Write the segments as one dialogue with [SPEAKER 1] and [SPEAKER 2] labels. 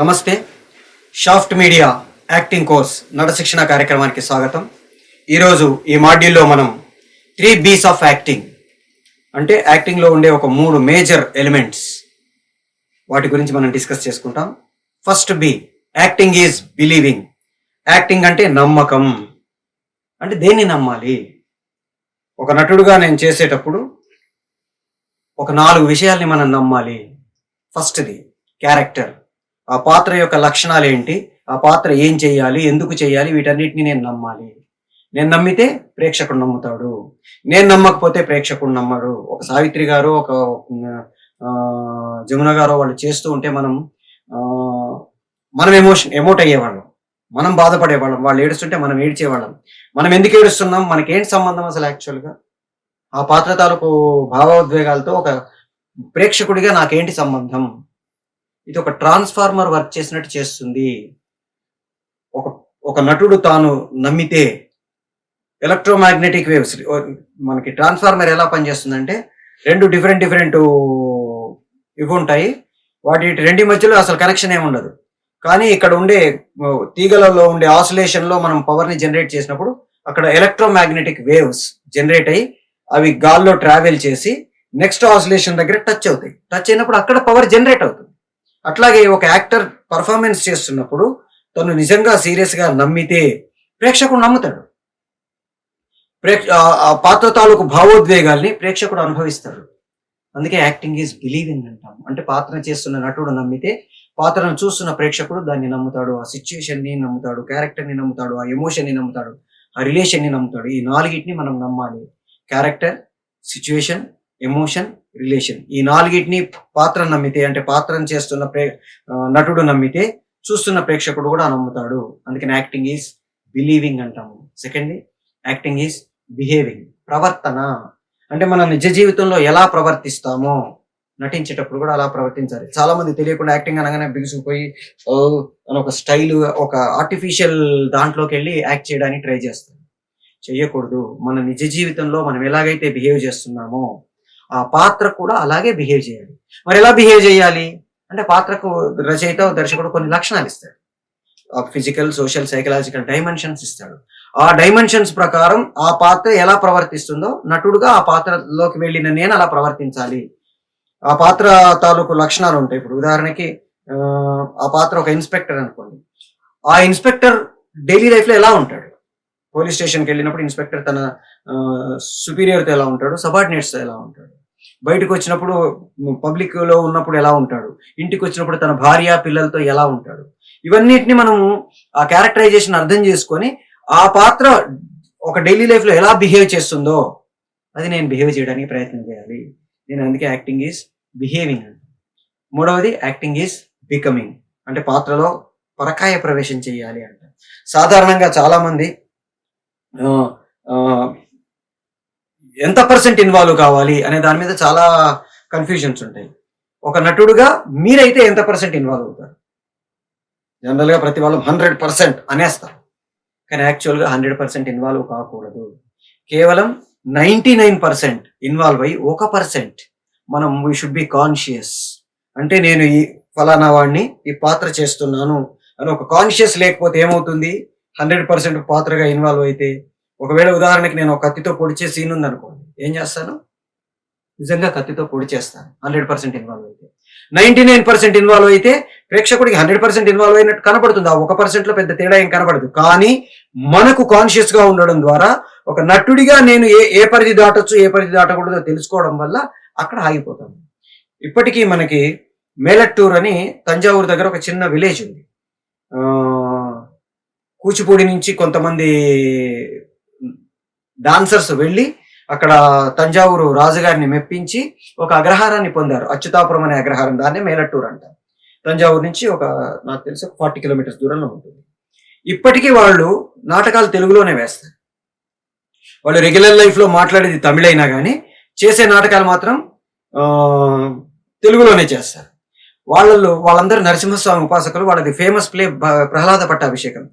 [SPEAKER 1] నమస్తే. Shaft media acting course నటశిక్షణ కార్యక్రమానికి స్వాగతం. ఈరోజు ఈ మాడ్యూల్లో మనం 3 B's ఆఫ్ యాక్టింగ్ అంటే యాక్టింగ్లో ఉండే ఒక 3 మేజర్ ఎలిమెంట్స్ వాటి గురించి మనం డిస్కస్ చేసుకుంటాం. First B, acting is believing. Acting అంటే నమ్మకం. అంటే దేన్ని నమ్మాలి? ఒక నటుడుగా నేను చేసేటప్పుడు ఒక 4 విషయాల్ని మనం నమ్మాలి. ఫస్ట్ది క్యారెక్టర్. ఆ పాత్ర యొక్క లక్షణాలు ఏంటి, ఆ పాత్ర ఏం చేయాలి, ఎందుకు చేయాలి, వీటన్నిటిని నేను నమ్మాలి. నేను నమ్మితే ప్రేక్షకుడు నమ్ముతాడు, నేను నమ్మకపోతే ప్రేక్షకుడు నమ్మడు. ఒక సావిత్రి గారు, ఒక జమున గారు వాళ్ళు చేస్తూ ఉంటే మనం ఎమోట్ అయ్యేవాళ్ళం, మనం బాధపడేవాళ్ళం. వాళ్ళు ఏడుస్తుంటే మనం ఏడ్చేవాళ్ళం. మనం ఎందుకు ఏడుస్తున్నాం, మనకేంటి సంబంధం అసలు? యాక్చువల్గా ఆ పాత్ర తాలూకు భావోద్వేగాలతో ఒక ప్రేక్షకుడిగా నాకేంటి సంబంధం? ఇది ఒక ట్రాన్స్ఫార్మర్ వర్క్ చేసినట్టు చేస్తుంది. ఒక నటుడు తాను నమ్మితే ఎలక్ట్రోమాగ్నెటిక్ వేవ్స్, మనకి ట్రాన్స్ఫార్మర్ ఎలా పనిచేస్తుందంటే 2 డిఫరెంట్ ఇవి ఉంటాయి. వాటి రెండి మధ్యలో అసలు కనెక్షన్ ఏమి ఉండదు. కానీ ఇక్కడ ఉండే తీగలలో ఉండే ఆసిలేషన్లో మనం పవర్ని జనరేట్ చేసినప్పుడు అక్కడ ఎలక్ట్రోమాగ్నెటిక్ వేవ్స్ జనరేట్ అయ్యి అవి గాల్లో ట్రావెల్ చేసి నెక్స్ట్ ఆసిలేషన్ దగ్గర టచ్ అవుతాయి. టచ్ అయినప్పుడు అక్కడ పవర్ జనరేట్ అవుతుంది. అట్లాగే ఒక యాక్టర్ పర్ఫార్మెన్స్ చేస్తున్నప్పుడు తను నిజంగా సీరియస్గా నమ్మితే ప్రేక్షకుడు నమ్ముతాడు. ఆ పాత్ర తాలూకు భావోద్వేగాల్ని ప్రేక్షకుడు అనుభవిస్తాడు. అందుకే యాక్టింగ్ ఈజ్ బిలీవింగ్ అంటాం. అంటే పాత్ర చేస్తున్న నటుడు నమ్మితే పాత్రను చూస్తున్న ప్రేక్షకుడు దాన్ని నమ్ముతాడు, ఆ సిచ్యుయేషన్ని నమ్ముతాడు, క్యారెక్టర్ని నమ్ముతాడు, ఆ ఎమోషన్ని నమ్ముతాడు, ఆ రిలేషన్ని నమ్ముతాడు. ఈ 4టిని మనం నమ్మాలి. Character, situation, emotion, relation. ఈ 4టిని పాత్రను నమ్మితే, అంటే పాత్రను చేస్తున్న నటుడు నమ్మితే చూస్తున్న ప్రేక్షకుడు కూడా నమ్ముతాడు. అందుకని యాక్టింగ్ ఈజ్ బిలీవింగ్ అంటాము. Secondly, acting is behaving. ప్రవర్తన అంటే మన నిజ జీవితంలో ఎలా ప్రవర్తిస్తామో నటించేటప్పుడు కూడా అలా ప్రవర్తించాలి. చాలా మంది తెలియకుండా యాక్టింగ్ అనగానే బిగుసుకుపోయి అని ఒక స్టైల్, ఒక ఆర్టిఫిషియల్ దాంట్లోకి వెళ్ళి యాక్ట్ చేయడానికి ట్రై చేస్తారు. చెయ్యకూడదు. మన నిజ జీవితంలో మనం ఎలాగైతే బిహేవ్ చేస్తున్నామో ఆ పాత్ర కూడా అలాగే బిహేవ్ చేయాలి. మరి ఎలా బిహేవ్ చేయాలి అంటే పాత్రకు రచయిత, దర్శకుడు కొన్ని లక్షణాలు ఇస్తాడు. ఫిజికల్, సోషల్, సైకలాజికల్ డైమెన్షన్స్ ఇస్తాడు. ఆ డైమెన్షన్స్ ప్రకారం ఆ పాత్ర ఎలా ప్రవర్తిస్తుందో నటుడుగా ఆ పాత్రలోకి వెళ్ళిన నేను అలా ప్రవర్తించాలి. ఆ పాత్ర తాలూకు లక్షణాలు ఉంటాయి. ఇప్పుడు ఉదాహరణకి ఆ పాత్ర ఒక ఇన్స్పెక్టర్ అనుకోండి. ఆ ఇన్స్పెక్టర్ డైలీ లైఫ్లో ఎలా ఉంటాడు? పోలీస్ స్టేషన్కి వెళ్ళినప్పుడు ఇన్స్పెక్టర్ తన సుపీరియర్తో ఎలా ఉంటాడు, సబార్డినేట్స్తో ఎలా ఉంటాడు, బయటకు వచ్చినప్పుడు పబ్లిక్లో ఉన్నప్పుడు ఎలా ఉంటాడు, ఇంటికి వచ్చినప్పుడు తన భార్య పిల్లలతో ఎలా ఉంటాడు, ఇవన్నిటిని మనము ఆ క్యారెక్టరైజేషన్ అర్థం చేసుకొని ఆ పాత్ర ఒక డైలీ లైఫ్లో ఎలా బిహేవ్ చేస్తుందో అది నేను బిహేవ్ చేయడానికి ప్రయత్నం చేయాలి. నేను అందుకే యాక్టింగ్ ఈజ్ బిహేవింగ్ అంట. మూడవది, యాక్టింగ్ ఈజ్ బికమింగ్. అంటే పాత్రలో పరకాయ ప్రవేశం చేయాలి అంట. సాధారణంగా చాలా మంది ఎంత పర్సెంట్ ఇన్వాల్వ్ కావాలి అనే దాని మీద చాలా కన్ఫ్యూజన్స్ ఉంటాయి. ఒక నటుడుగా మీరైతే ఎంత పర్సెంట్ ఇన్వాల్వ్ అవుతారు? జనరల్గా ప్రతి వాళ్ళు 100% అనేస్తారు. కానీ యాక్చువల్గా 100% ఇన్వాల్వ్ కాకూడదు. కేవలం 99% ఇన్వాల్వ్ అయ్యి 1% మనం వీ షుడ్ బి కాన్షియస్. అంటే నేను ఈ ఫలానా వాడిని ఈ పాత్ర చేస్తున్నాను అని ఒక కాన్షియస్ లేకపోతే ఏమవుతుంది? 100% పాత్రగా ఇన్వాల్వ్ అయితే, ఒకవేళ ఉదాహరణకి నేను ఒక కత్తితో పొడిచే సీన్ ఉందనుకోండి, ఏం చేస్తాను? నిజంగా కత్తితో పొడి చేస్తాను 100% ఇన్వాల్వ్ అయితే. 99% ఇన్వాల్వ్ అయితే ప్రేక్షకుడికి 100% ఇన్వాల్వ్ అయినట్టు కనపడుతుంది. ఆ 1%లో పెద్ద తేడా ఏం కనపడదు. కానీ మనకు కాన్షియస్ గా ఉండడం ద్వారా ఒక నటుడిగా నేను ఏ పరిధి దాటొచ్చు, ఏ పరిధి దాటకూడదో తెలుసుకోవడం వల్ల అక్కడ ఆగిపోతాను. ఇప్పటికీ మనకి మేలట్టూర్ అని తంజావూరు దగ్గర ఒక చిన్న విలేజ్ ఉంది. కూచిపూడి నుంచి కొంతమంది డాన్సర్స్ వెళ్ళి అక్కడ తంజావూరు రాజుగారిని మెప్పించి ఒక అగ్రహారాన్ని పొందారు. అచ్యుతాపురం అనే అగ్రహారం, దాన్నే మేలట్టూర్ అంటారు. తంజావూరు నుంచి నాకు తెలిసి 40 కిలోమీటర్స్ దూరంలో ఉంటుంది. ఇప్పటికీ వాళ్ళు నాటకాలు తెలుగులోనే వేస్తారు. వాళ్ళు రెగ్యులర్ లైఫ్లో మాట్లాడేది తమిళ అయినా కానీ చేసే నాటకాలు మాత్రం తెలుగులోనే చేస్తారు. వాళ్ళందరూ నరసింహస్వామి ఉపాసకులు. వాళ్ళది ఫేమస్ ప్లే ప్రహ్లాద పట్టాభిషేకం.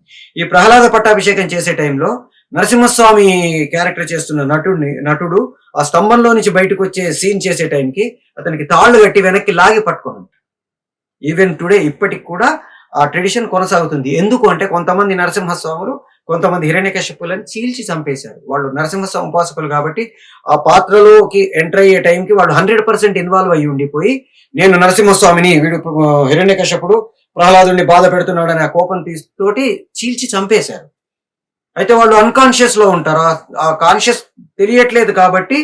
[SPEAKER 1] ఈ ప్రహ్లాద పట్టాభిషేకం చేసే టైంలో నరసింహస్వామి క్యారెక్టర్ చేస్తున్న నటుడు ఆ స్తంభంలో నుంచి బయటకు వచ్చే సీన్ చేసే టైంకి అతనికి తాళ్ళు కట్టి వెనక్కి లాగి పట్టుకొని ఉంటాడు. ఈవెన్ టుడే ఇప్పటికి కూడా ఆ ట్రెడిషన్ కొనసాగుతుంది. ఎందుకు అంటే కొంతమంది నరసింహస్వాములు, కొంతమంది హిరణ్యకశిపులని చీల్చి చంపేశారు. వాళ్ళు నరసింహస్వామి ఉపాసకులు కాబట్టి ఆ పాత్రలోకి ఎంటర్ అయ్యే టైంకి వాళ్ళు 100% ఇన్వాల్వ్ అయ్యి ఉండిపోయి, నేను నరసింహస్వామిని, వీడు హిరణ్యకశపుడు ప్రహ్లాదుని బాధ పెడుతున్నాడని ఆ కోపం తోటి చీల్చి చంపేశారు. అయితే వాళ్ళు అన్కాన్షియస్ లో ఉంటారు. ఆ కాన్షియస్ తెలియట్లేదు కాబట్టి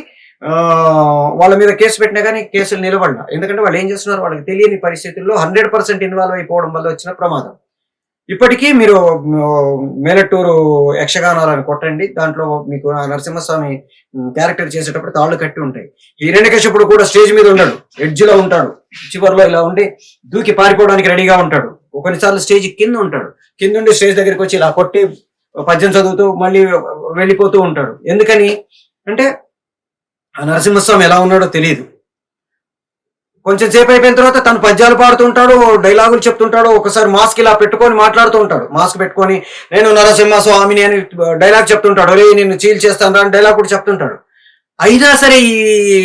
[SPEAKER 1] వాళ్ళ మీద కేసు పెట్టినా కానీ కేసులు నిలబడాల. ఎందుకంటే వాళ్ళు ఏం చేస్తున్నారు, వాళ్ళకి తెలియని పరిస్థితుల్లో 100% ఇన్వాల్వ్ అయిపోవడం వల్ల వచ్చిన ప్రమాదం. ఇప్పటికీ మీరు మేలట్టూరు యక్షగానాలను కొట్టండి, దాంట్లో మీకు ఆ నరసింహస్వామి క్యారెక్టర్ చేసేటప్పుడు తాళ్ళు కట్టి ఉంటాయి. హిరణ్యకశిపుడు కూడా స్టేజ్ మీద ఉండడు, ఎడ్జ్ లో ఉంటాడు, చివరిలో ఇలా ఉండి దూకి పారిపోవడానికి రెడీగా ఉంటాడు. కొన్నిసార్లు స్టేజ్ కింద ఉంటాడు, కింద ఉండి స్టేజ్ దగ్గరికి వచ్చి ఇలా కొట్టి పద్యం చదువుతూ మళ్ళీ వెళ్ళిపోతూ ఉంటాడు. ఎందుకని అంటే ఆ నరసింహస్వామి ఎలా ఉన్నాడో తెలియదు. కొంచెం సేపు అయిపోయిన తర్వాత తను పద్యాలు పాడుతుంటాడు, డైలాగులు చెప్తుంటాడు. ఒకసారి మాస్క్ ఇలా పెట్టుకొని మాట్లాడుతూ ఉంటాడు, మాస్క్ పెట్టుకొని నేను నరసింహస్వామిని అని డైలాగ్ చెప్తుంటాడు. అరే నేను చీల్ చేస్తాను అని డైలాగ్ కూడా చెప్తుంటాడు. అయినా సరే ఈ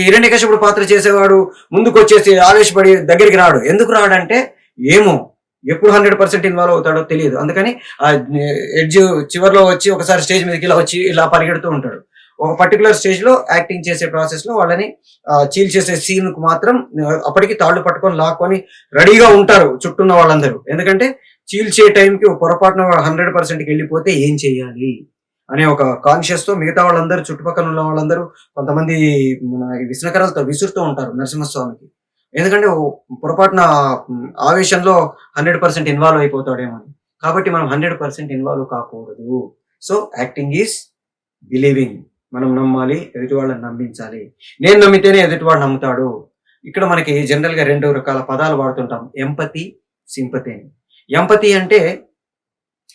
[SPEAKER 1] హిరణ్యకశిపుడు పాత్ర చేసేవాడు ముందుకు వచ్చేసి ఆవేశపడి దగ్గరికి రాడు. ఎందుకు రాడంటే ఏమో, ఎప్పుడు 100% ఇన్వాల్వ్ అవుతాడో తెలియదు. అందుకని ఆ ఎడ్జ్ చివరిలో వచ్చి ఒకసారి స్టేజ్ మీదకి ఇలా వచ్చి ఇలా పరిగెడుతూ ఉంటాడు. ఒక పర్టికులర్ స్టేజ్ లో యాక్టింగ్ చేసే ప్రాసెస్ లో వాళ్ళని చీల్ చేసే సీన్ కు మాత్రం అప్పటికి తాళ్ళు పట్టుకొని లాక్కొని రెడీగా ఉంటారు చుట్టూన్న వాళ్ళందరూ. ఎందుకంటే చీల్చే టైంకి పొరపాటున 100%కి వెళ్ళిపోతే ఏం చేయాలి అనే ఒక కాన్షియస్ తో మిగతా వాళ్ళందరూ, చుట్టుపక్కల ఉన్న వాళ్ళందరూ కొంతమంది విసనకరలతో విసురుతూ ఉంటారు నరసింహస్వామికి. ఎందుకంటే పొరపాటున ఆవేశంలో 100% ఇన్వాల్వ్ అయిపోతాడేమో. కాబట్టి మనం 100% ఇన్వాల్వ్ కాకూడదు. So acting is believing. మనం నమ్మాలి, ఎదుటి వాళ్ళని నమ్మించాలి. నేను నమ్మితేనే ఎదుటివాడు నమ్ముతాడు. ఇక్కడ మనకి జనరల్ గా 2 రకాల పదాలు వాడుతుంటాం, ఎంపతి, సింపతి అని. ఎంపతి అంటే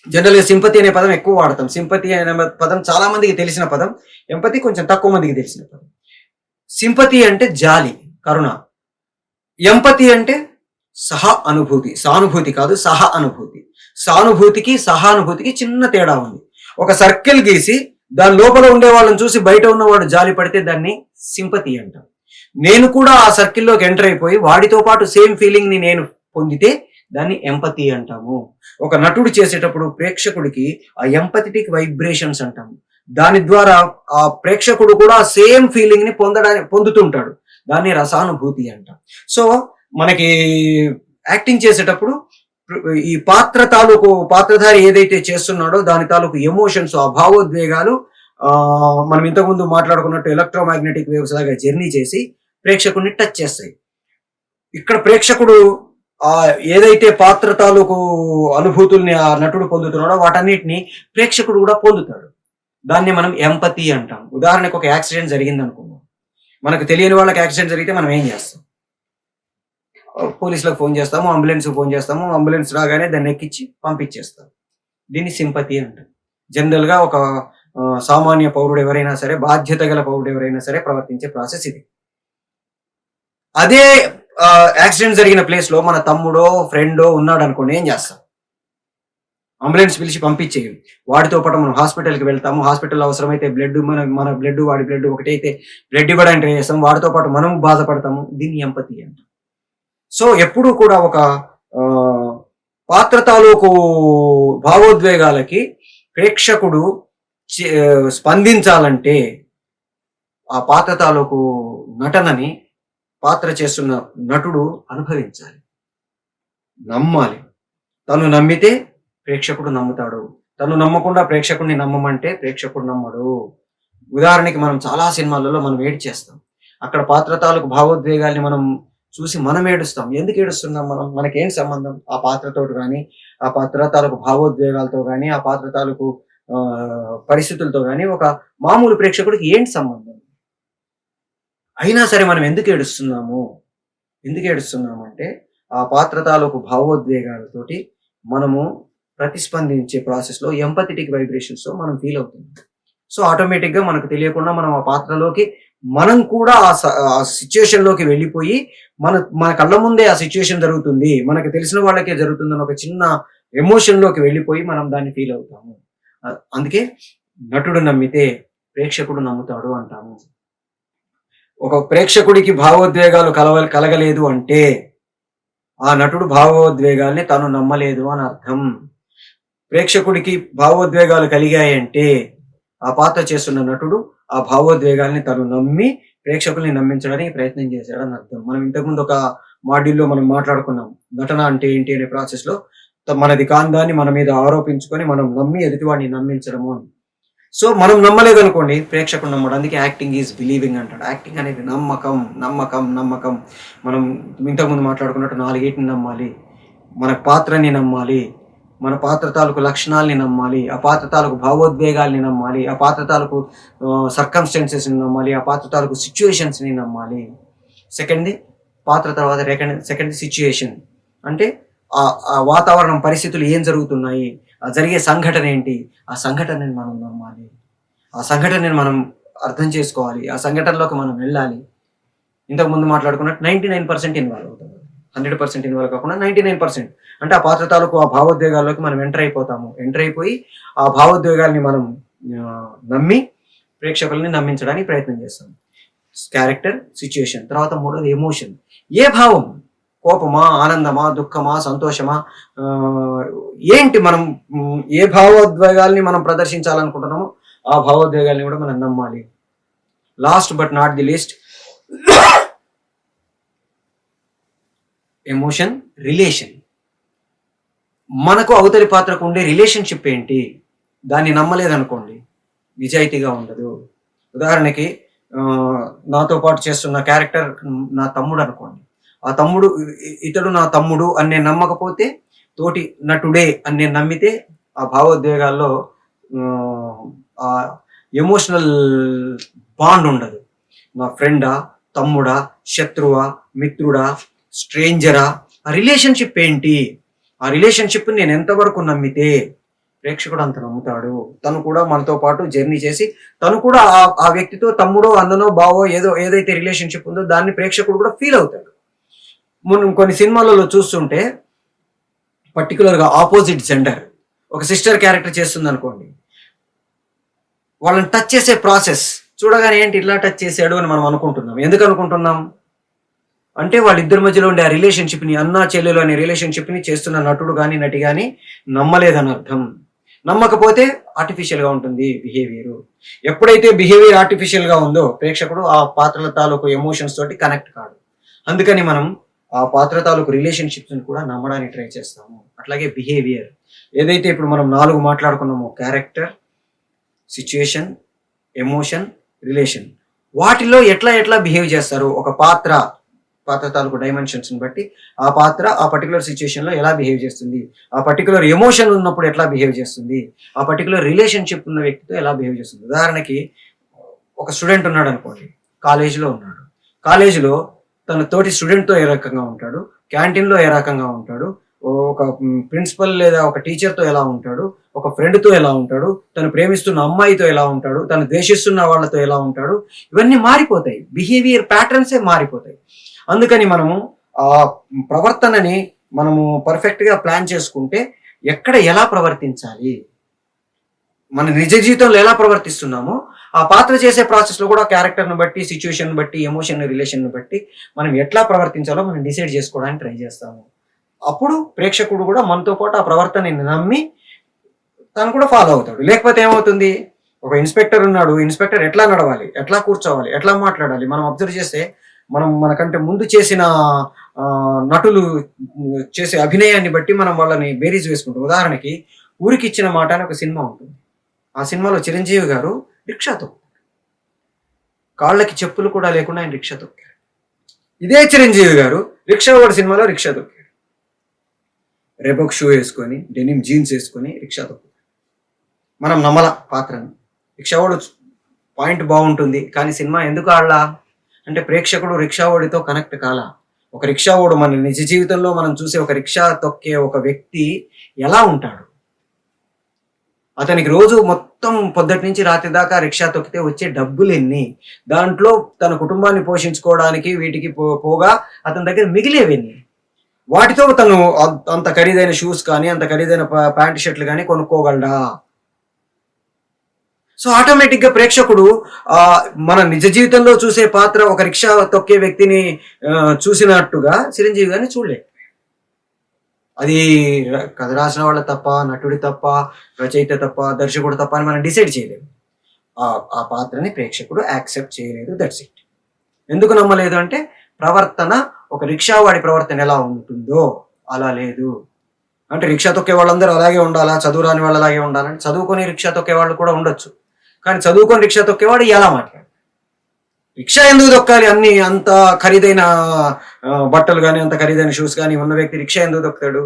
[SPEAKER 1] జనరల్ గా సింపతి అనే పదం ఎక్కువ వాడతాం. సింపతి అనే పదం చాలా మందికి తెలిసిన పదం, ఎంపతి కొంచెం తక్కువ మందికి తెలిసిన పదం. సింపతి అంటే జాలి, కరుణ. ఎంపతి అంటే సహ అనుభూతి, సానుభూతి కాదు, సహ అనుభూతి. సానుభూతికి సహానుభూతికి చిన్న తేడా ఉంది. ఒక సర్కిల్ గీసి దాని లోపల ఉండే వాళ్ళని చూసి బయట ఉన్నవాడు జాలి పడితే దాన్ని సింపతి అంటాం. నేను కూడా ఆ సర్కిల్లోకి ఎంటర్ అయిపోయి వాడితో పాటు సేమ్ ఫీలింగ్ ని నేను పొందితే దాన్ని ఎంపతి అంటాము. ఒక నటుడు చేసేటప్పుడు ప్రేక్షకుడికి ఆ ఎంపథెటిక్ వైబ్రేషన్స్ అంటాము. దాని ద్వారా ఆ ప్రేక్షకుడు కూడా సేమ్ ఫీలింగ్ ని పొందుతుంటాడు. దాన్ని రసానుభూతి అంటాం. సో మనకి యాక్టింగ్ చేసేటప్పుడు ఈ పాత్రధారి ఏదైతే చేస్తున్నాడో దాని తాలూకు ఎమోషన్స్, ఆ భావోద్వేగాలు మనం ఇంతకుముందు మాట్లాడుకున్నట్టు ఎలక్ట్రోమాగ్నెటిక్ వేవ్స్ లాగా జర్నీ చేసి ప్రేక్షకుడిని టచ్ చేస్తాయి. ఇక్కడ ప్రేక్షకుడు ఏదైతే పాత్ర తాలూకు అనుభూతుల్ని ఆ నటుడు పొందుతున్నాడో వాటన్నిటిని ప్రేక్షకుడు కూడా పొందుతాడు. దాన్ని మనం ఎంపతి అంటాం. ఉదాహరణకు ఒక యాక్సిడెంట్ జరిగింది అనుకుందాం. మనకు తెలియని వాళ్ళకి యాక్సిడెంట్ జరిగితే మనం ఏం చేస్తాం? పోలీసులకు ఫోన్ చేస్తాము, అంబులెన్స్ ఫోన్ చేస్తాము, అంబులెన్స్ రాగానే దాన్ని ఎక్కించి పంపించేస్తాం. దీన్ని సింపతి అంటాం. జనరల్ గా ఒక సామాన్య పౌరుడు ఎవరైనా సరే, బాధ్యత గల పౌరుడు ఎవరైనా సరే ప్రవర్తించే ప్రాసెస్ ఇది. అదే యాక్సిడెంట్ జరిగిన ప్లేస్ లో మన తమ్ముడో ఫ్రెండో ఉన్నాడు అనుకోండి, ఏం చేస్తాం? అంబులెన్స్ పిలిచి పంపించేయం. వాడితో పాటు మనం హాస్పిటల్కి వెళ్తాము. హాస్పిటల్ అవసరమైతే బ్లడ్, మన బ్లడ్ వాడి బ్లడ్ ఒకటైతే బ్లడ్ ఇవ్వడానికి ట్రై చేస్తాం. వాడితో పాటు మనం బాధపడతాము. దీన్ని ఎంపతి అంటాం. సో ఎప్పుడు కూడా ఒక పాత్ర తాలూకు భావోద్వేగాలకి ప్రేక్షకుడు స్పందించాలంటే ఆ పాత్ర తాలూకు నటనని పాత్ర చేస్తున్న నటుడు అనుభవించాలి, నమ్మాలి. తను నమ్మితే ప్రేక్షకుడు నమ్ముతాడు. తను నమ్మకుండా ప్రేక్షకుడిని నమ్మమంటే ప్రేక్షకుడు నమ్మడు. ఉదాహరణకి మనం చాలా సినిమాలలో మనం ఏడ్చేస్తాం. అక్కడ పాత్ర తాలూకు భావోద్వేగాల్ని మనం చూసి మనం ఏడుస్తాం. ఎందుకు ఏడుస్తున్నాం? మనకేం సంబంధం ఆ పాత్రతో కానీ, ఆ పాత్ర తాలూకు భావోద్వేగాలతో కానీ, ఆ పాత్ర తాలూకు పరిస్థితులతో కానీ ఒక మామూలు ప్రేక్షకుడికి ఏంటి సంబంధం? అయినా సరే మనం ఎందుకు ఏడుస్తున్నాము అంటే ఆ పాత్ర తాలూకు భావోద్వేగాలతోటి మనము ప్రతిస్పందించే ప్రాసెస్ లో ఎంపథెటిక్ వైబ్రేషన్స్ తో మనం ఫీల్ అవుతున్నాం. సో ఆటోమేటిక్ గా మనకు తెలియకుండా మనం ఆ పాత్రలోకి మనం కూడా ఆ సిచ్యుయేషన్ లోకి వెళ్ళిపోయి మన కళ్ళ ముందే ఆ సిచ్యుయేషన్ జరుగుతుంది, మనకు తెలిసిన వాళ్ళకే జరుగుతుందని ఒక చిన్న ఎమోషన్ లోకి వెళ్ళిపోయి మనం దాన్ని ఫీల్ అవుతాము. అందుకే నటుడు నమ్మితే ప్రేక్షకుడు నమ్ముతాడు అంటాము. ఒక ప్రేక్షకుడికి భావోద్వేగాలు కలగలేదు అంటే ఆ నటుడు భావోద్వేగాల్ని తను నమ్మలేదు అని అర్థం. ప్రేక్షకుడికి భావోద్వేగాలు కలిగాయంటే ఆ పాత్ర చేస్తున్న నటుడు ఆ భావోద్వేగాల్ని తను నమ్మి ప్రేక్షకుల్ని నమ్మించడానికి ప్రయత్నం చేశాడని అర్థం. మనం ఇంతకుముందు ఒక మాడ్యూల్‌లో మనం మాట్లాడుకున్నాం. నటన అంటే ఏంటి అనే ప్రాసెస్‌లో మనది కాని దాన్ని మన మీద ఆరోపించుకొని మనం నమ్మి ఎదుటివాడిని నమ్మించడము అని. సో, మనం నమ్మలేదనుకోండి ప్రేక్షకుడు నమ్మడు. అందుకే యాక్టింగ్ ఈజ్ బిలీవింగ్ అంటాడు. యాక్టింగ్ అనేది నమ్మకం, నమ్మకం, నమ్మకం. మనం ఇంతకుముందు మాట్లాడుకున్నట్టు 4 నమ్మాలి. మన పాత్రని నమ్మాలి. మన పాత్ర తాలూకు లక్షణాల్ని నమ్మాలి. ఆ పాత్ర తాలూకు భావోద్వేగాల్ని నమ్మాలి. ఆ పాత్ర తాలూకు సర్కమ్‌స్టాన్సెస్‌ని నమ్మాలి. ఆ పాత్ర తాలూకు సిట్యుయేషన్స్‌ని నమ్మాలి. సెకండ్‌ది పాత్ర తర్వాత సెకండ్ సిట్యుయేషన్. అంటే ఆ వాతావరణం, పరిస్థితులు ఏం జరుగుతున్నాయి? ఆ జరిగే సంఘటన ఏంటి? ఆ సంఘటనని మనం నమ్మాలి. ఆ సంఘటనని మనం అర్థం చేసుకోవాలి. ఆ సంఘటనలోకి మనం వెళ్ళాలి. ఇంతకుముందు మాట్లాడుకున్నట్టు 99% ఇన్వాల్వ్ అవుతాం. 100% ఇన్వాల్వ్ కాకుండా 99%. అంటే ఆ పాత్ర తాలూకు ఆ భావోద్వేగాల్లోకి మనం ఎంటర్ అయిపోతాము. ఎంటర్ అయిపోయి ఆ భావోద్వేగాల్ని మనం నమ్మి ప్రేక్షకుల్ని నమ్మించడానికి ప్రయత్నం చేస్తాం. Character, situation. తర్వాత మూడోది ఎమోషన్. ఏ భావం? కోపమా, ఆనందమా, దుఃఖమా, సంతోషమా, ఏంటి మనం ఏ భావోద్వేగాల్ని మనం ప్రదర్శించాలనుకుంటున్నామో ఆ భావోద్వేగాల్ని కూడా మనం నమ్మాలి. Last but not the least, emotion, relation. మనకు అవతలి పాత్రకు ఉండే రిలేషన్షిప్ ఏంటి? దాన్ని నమ్మలేదనుకోండి నిజాయితీగా ఉండదు. ఉదాహరణకి నాతో పాటు చేస్తున్న క్యారెక్టర్ నా తమ్ముడు అనుకోండి. ఆ తమ్ముడు ఇతడు నా తమ్ముడు అని నేను నమ్మకపోతే, తోటి నటుడే అని నేను నమ్మితే ఆ భావోద్వేగాల్లో ఆ ఎమోషనల్ బాండ్ ఉండదు. నా ఫ్రెండా, తమ్ముడా, శత్రువా, మిత్రుడా, స్ట్రేంజరా, ఆ రిలేషన్షిప్ ఏంటి? ఆ రిలేషన్షిప్ నేను ఎంతవరకు నమ్మితే ప్రేక్షకుడు అంత నమ్ముతాడు. తను కూడా మనతో పాటు జర్నీ చేసి తను కూడా ఆ వ్యక్తితో తమ్ముడో, అన్ననో, బావో ఏదైతే రిలేషన్షిప్ ఉందో దాన్ని ప్రేక్షకుడు కూడా ఫీల్ అవుతాడు. మనం కొన్ని సినిమాలలో చూస్తుంటే పర్టికులర్గా ఆపోజిట్ జెండర్ ఒక సిస్టర్ క్యారెక్టర్ చేస్తుంది అనుకోండి, వాళ్ళని టచ్ చేసే ప్రాసెస్ చూడగానే ఏంటి ఇట్లా టచ్ చేశాడు అని మనం అనుకుంటున్నాం. ఎందుకు అనుకుంటున్నాం అంటే వాళ్ళిద్దరి మధ్యలో ఉండే ఆ రిలేషన్షిప్ని, అన్నా చెల్లెలు అనే రిలేషన్షిప్ని చేస్తున్న నటుడు కానీ నటి కానీ నమ్మలేదని అర్థం. నమ్మకపోతే ఆర్టిఫిషియల్గా ఉంటుంది బిహేవియర్. ఎప్పుడైతే బిహేవియర్ ఆర్టిఫిషియల్గా ఉందో ప్రేక్షకుడు ఆ పాత్రల తాలూకు ఎమోషన్స్ తోటి కనెక్ట్ కాడు. అందుకని మనం ఆ పాత్ర తాలూకు రిలేషన్షిప్స్ని కూడా నమ్మడానికి ట్రై చేస్తాము. అట్లాగే బిహేవియర్ ఏదైతే ఇప్పుడు మనం 4 మాట్లాడుకున్నామో, క్యారెక్టర్, సిచ్యుయేషన్, ఎమోషన్, రిలేషన్, వాటిలో ఎట్లా బిహేవ్ చేస్తారు ఒక పాత్ర తాలూకు డైమెన్షన్స్ని బట్టి ఆ పాత్ర ఆ పర్టికులర్ సిచ్యుయేషన్లో ఎలా బిహేవ్ చేస్తుంది, ఆ పర్టికులర్ ఎమోషన్ ఉన్నప్పుడు ఎట్లా బిహేవ్ చేస్తుంది, ఆ పర్టికులర్ రిలేషన్షిప్ ఉన్న వ్యక్తితో ఎలా బిహేవ్ చేస్తుంది. ఉదాహరణకి ఒక స్టూడెంట్ ఉన్నాడు అనుకోండి, కాలేజీలో ఉన్నాడు. కాలేజీలో తన తోటి స్టూడెంట్తో ఏ రకంగా ఉంటాడు, క్యాంటీన్లో ఏ రకంగా ఉంటాడు, ఒక ప్రిన్సిపల్ లేదా ఒక టీచర్తో ఎలా ఉంటాడు, ఒక ఫ్రెండ్తో ఎలా ఉంటాడు, తను ప్రేమిస్తున్న అమ్మాయితో ఎలా ఉంటాడు, తను ద్వేషిస్తున్న వాళ్ళతో ఎలా ఉంటాడు, ఇవన్నీ మారిపోతాయి. బిహేవియర్ ప్యాటర్న్సే మారిపోతాయి. అందుకని మనము ఆ ప్రవర్తనని మనము పర్ఫెక్ట్గా ప్లాన్ చేసుకుంటే ఎక్కడ ఎలా ప్రవర్తించాలి, మన నిజ జీవితంలో ఎలా ప్రవర్తిస్తున్నామో ఆ పాత్ర చేసే ప్రాసెస్లో కూడా క్యారెక్టర్ను బట్టి, సిచ్యువేషన్ బట్టి, ఎమోషన్, రిలేషన్ను బట్టి మనం ఎట్లా ప్రవర్తించాలో మనం డిసైడ్ చేసుకోవడానికి ట్రై చేస్తాము. అప్పుడు ప్రేక్షకుడు కూడా మనతో పాటు ఆ ప్రవర్తనని నమ్మి తను కూడా ఫాలో అవుతాడు. లేకపోతే ఏమవుతుంది, ఒక ఇన్స్పెక్టర్ ఉన్నాడు, ఇన్స్పెక్టర్ ఎట్లా నడవాలి, ఎట్లా కూర్చోవాలి, ఎట్లా మాట్లాడాలి మనం అబ్జర్వ్ చేస్తే మనం మనకంటే ముందు చేసిన నటులు చేసే అభినయాన్ని బట్టి మనం వాళ్ళని బేరీజ్ వేసుకుంటాం. ఉదాహరణకి ఊరికి ఇచ్చిన మాట అని ఒక సినిమా ఉంటుంది. ఆ సినిమాలో చిరంజీవి గారు రిక్షా తొక్కారు. కాళ్ళకి చెప్పులు కూడా లేకుండా ఆయన రిక్షా తొక్కారు. ఇదే చిరంజీవి గారు రిక్షా ఓడి సినిమాలో రిక్షా తొక్కారు. రెబక్ షూ వేసుకొని, డెనిమ్ జీన్స్ వేసుకొని రిక్షా తొక్కారు. మనం నమ్మల పాత్రని. రిక్షా ఓడు పాయింట్ బాగుంటుంది కానీ సినిమా ఎందుకు ఆడలా అంటే ప్రేక్షకుడు రిక్షా ఓడితో కనెక్ట్ కాలా. ఒక రిక్షా ఓడు మన నిజ జీవితంలో మనం చూసే ఒక రిక్షా తొక్కే ఒక వ్యక్తి ఎలా ఉంటాడు, అతనికి రోజు మొత్తం పొద్దుటి నుంచి రాత్రి దాకా రిక్షా తొక్కితే వచ్చే డబ్బులు ఎన్ని, దాంట్లో తన కుటుంబాన్ని పోషించుకోవడానికి వీటికి పోగా అతని దగ్గర మిగిలేవెన్ని, వాటితో తను అంత ఖరీదైన షూస్ కానీ అంత ఖరీదైన ప్యాంట్ షర్ట్లు కానీ కొనుక్కోగలడా. సో ఆటోమేటిక్గా ప్రేక్షకుడు మన నిజ జీవితంలో చూసే పాత్ర ఒక రిక్షా తొక్కే వ్యక్తిని చూసినట్టుగా చిరంజీవి గారిని చూడలేదు. అది కథ రాసిన వాళ్ళ తప్ప, నటుడి తప్ప, రచయిత తప్ప, దర్శకుడు తప్ప అని మనం డిసైడ్ చేయలేము. ఆ పాత్రని ప్రేక్షకుడు యాక్సెప్ట్ చేయలేదు. That's it. ఎందుకు నమ్మలేదు అంటే ప్రవర్తన ఒక రిక్షావాడి ప్రవర్తన ఎలా ఉంటుందో అలా లేదు. అంటే రిక్షా తొక్కే వాళ్ళందరూ అలాగే ఉండాలా, చదువు రాని వాళ్ళు అలాగే ఉండాలని? చదువుకొని రిక్షా తొక్కే వాళ్ళు కూడా ఉండొచ్చు. కానీ చదువుకొని రిక్షా తొక్కేవాడు ఎలా మాట్లాడు? రిక్షా ఎందుకు తొక్కాలి? అన్ని అంత ఖరీదైన బట్టలు కానీ, అంత ఖరీదైన షూస్ కానీ ఉన్న వ్యక్తి రిక్షా ఎందుకు తొక్కుతాడు?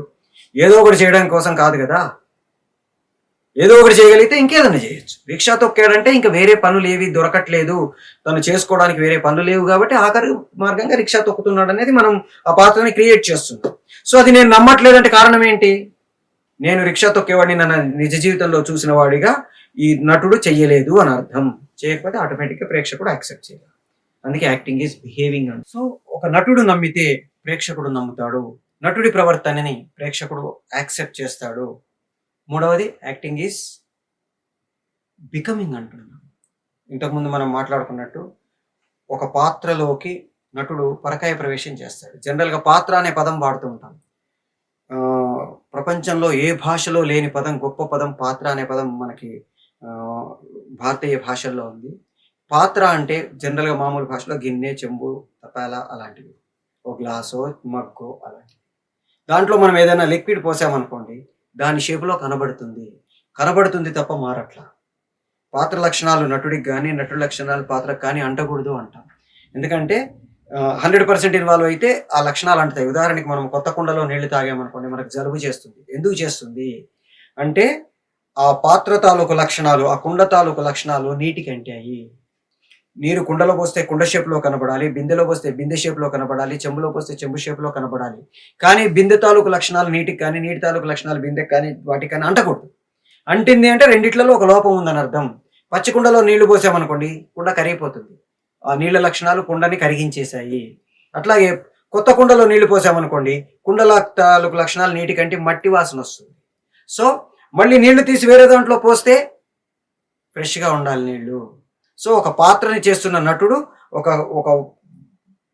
[SPEAKER 1] ఏదో ఒకటి చేయడానికి కోసం కాదు కదా. ఏదో ఒకటి చేయగలిగితే ఇంకేదన్నా చేయొచ్చు. రిక్షా తొక్కాడంటే ఇంకా వేరే పనులు ఏవి దొరకట్లేదు, తను చేసుకోవడానికి వేరే పనులు లేవు కాబట్టి ఆఖరి మార్గంగా రిక్షా తొక్కుతున్నాడు అనేది మనం ఆ పాత్రని క్రియేట్ చేస్తున్నాం. సో అది నేను నమ్మట్లేదంటే కారణం ఏంటి? నేను రిక్షా తొక్కేవాడిని నా నిజ జీవితంలో చూసిన వాడిగా ఈ నటుడు చెయ్యలేదు అని అర్థం. చేయకపోతే ఆటోమేటిక్గా ప్రేక్షకుడు యాక్సెప్ట్ చేయాలి. అందుకే యాక్టింగ్ ఈజ్ బిహేవింగ్ అని. సో ఒక నటుడు నమ్మితే ప్రేక్షకుడు నమ్ముతాడు. నటుడి ప్రవర్తనని ప్రేక్షకుడు యాక్సెప్ట్ చేస్తాడు. మూడవది యాక్టింగ్ ఈజ్ బికమింగ్ అంటున్నాను. ఇంతకుముందు మనం మాట్లాడుకున్నట్టు ఒక పాత్రలోకి నటుడు పరకాయ ప్రవేశం చేస్తాడు. జనరల్గా పాత్ర అనే పదం వాడుతూ ఉంటాం. ప్రపంచంలో ఏ భాషలో లేని పదం, గొప్ప పదం పాత్ర అనే పదం మనకి భారతీయ భాషల్లో ఉంది. పాత్ర అంటే జనరల్గా మామూలు భాషలో గిన్నె, చెంబు, తపాల అలాంటివి, ఒక గ్లాసో మగ్గో అలాంటివి. దాంట్లో మనం ఏదైనా లిక్విడ్ పోసామనుకోండి, దాని షేపులో కనబడుతుంది తప్ప మారట్లా. పాత్ర లక్షణాలు నటుడికి కానీ, నటుడి లక్షణాలు పాత్రకు కానీ అంటకూడదు అంటాం. ఎందుకంటే 100% ఇన్వాల్వ్ అయితే ఆ లక్షణాలు అంటుతాయి. ఉదాహరణకి మనం కొత్త కుండలో నీళ్లు తాగామనుకోండి, మనకు జలుబు చేస్తుంది. ఎందుకు చేస్తుంది అంటే ఆ పాత్ర తాలూకు లక్షణాలు, ఆ కుండ తాలూకు లక్షణాలు నీటికి అంటాయి. నీరు కుండలో పోస్తే కుండ షేప్లో కనబడాలి, బిందెలో పోస్తే బిందె షేప్లో కనబడాలి, చెంబులో పోస్తే చెంబు షేప్లో కనబడాలి. కానీ బిందె తాలూకు లక్షణాలు నీటికి కానీ, నీటి తాలూకు లక్షణాలు బిందెకి కానీ, వాటికి కానీ అంటకూడదు. అంటింది అంటే రెండిట్లలో ఒక లోపం ఉందని అర్థం. పచ్చి కుండలో నీళ్లు పోసామనుకోండి, కుండ కరిగిపోతుంది. ఆ నీళ్ళ లక్షణాలు కుండని కరిగించేశాయి. అట్లాగే కొత్త కుండలో నీళ్లు పోసామనుకోండి, కుండల తాలూకు లక్షణాలు నీటికంటే మట్టి వాసన వస్తుంది. సో మళ్ళీ నీళ్లు తీసి వేరే దాంట్లో పోస్తే ఫ్రెష్గా ఉండాలి నీళ్లు. సో ఒక పాత్రని చేస్తున్న నటుడు ఒక ఒక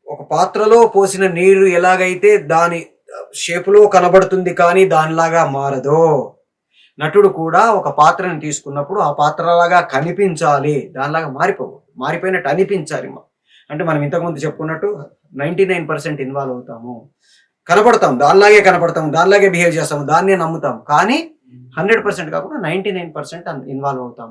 [SPEAKER 1] ఒక పాత్రలో పోసిన నీరు ఎలాగైతే దాని షేపులో కనబడుతుంది కానీ దానిలాగా మారదో, నటుడు కూడా ఒక పాత్రని తీసుకున్నప్పుడు ఆ పాత్రలాగా కనిపించాలి, దానిలాగా మారిపోయినట్టు అనిపించాలి. అంటే మనం ఇంతకుముందు చెప్పుకున్నట్టు 99% ఇన్వాల్వ్ అవుతాము, కనపడతాం, దానిలాగే బిహేవ్ చేస్తాము, దాన్నే నమ్ముతాం. కానీ 100% కాకుండా 99% ఇన్వాల్వ్ అవుతాం.